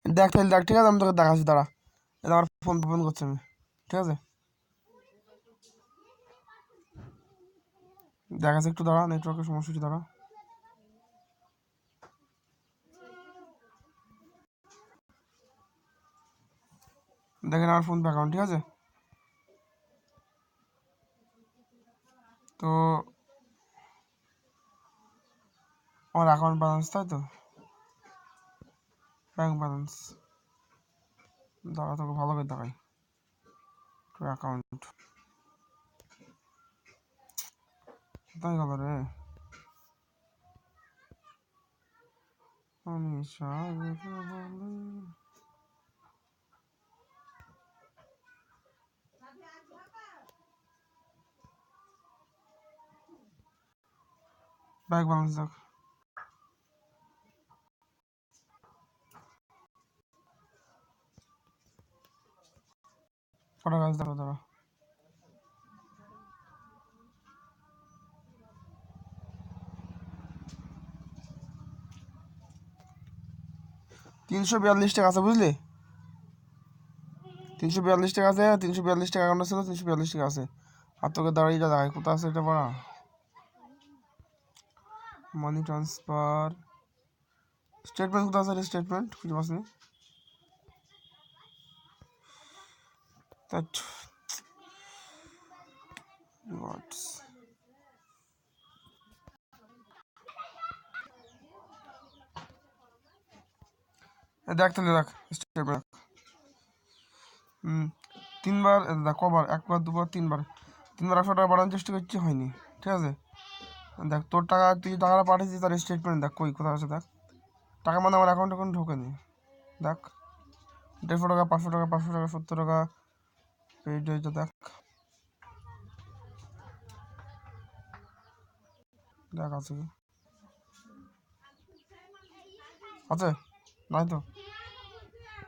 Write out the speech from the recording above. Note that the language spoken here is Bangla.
দেখ তাহলে দেখ, ঠিক আছে, আমি তোকে দেখাচ্ছি, দাঁড়া। এটা আমার ফোন ফোন করছে আমি, ঠিক আছে, দেখাচ্ছি, একটু দাঁড়া, নেটওয়ার্কের সমস্যা হচ্ছে, দাঁড়া। দেখেন আমার ফোন পে অ্যাকাউন্ট, ঠিক আছে। তো আমার অ্যাকাউন্ট ব্যালেন্স, তাই তো, ব্যাংক ব্যালেন্স, দাঁড়া তোকে ভালো করে দেখাই। তো অ্যাকাউন্ট কোথায় গেল রে? ব্যাংক ব্যালেন্স দেখ, কটা কাজ দেখো, দাঁড়া। 342 টাকা আছে, বুঝলি? 342 টাকা আছে, 342 টাকা অ্যাকাউন্ট ছিল, 342 টাকা আছে। আর তোকে দাঁড়িয়ে যা দেখায়, কোথায় আছে এটা পড়া? মানি ট্রান্সফার স্টেটমেন্ট কোথায় আছে? স্টেটমেন্ট খুঁজে পাসনি। দ্যাট হোয়াটস, দেখ তাহলে, দেখ স্টেটমেন্ট। তিনবার দেখ, কবার, একবার দুবার তিনবার, 100 টাকা বাড়ানোর চেষ্টা করছি, হয়নি, ঠিক আছে। দেখ তোর টাকা, তুই টাকাটা পাঠিয়েছিস, তার স্টেটমেন্ট দেখ, কই কোথায় আছে দেখ। টাকা মানে আমার অ্যাকাউন্টে কোনো ঢোকেনি, দেখ। 150 টাকা, 500 টাকা, 500 টাকা, 70 টাকা পেড হয়েছে, দেখ দেখ আছে কি আছে, নাই তো।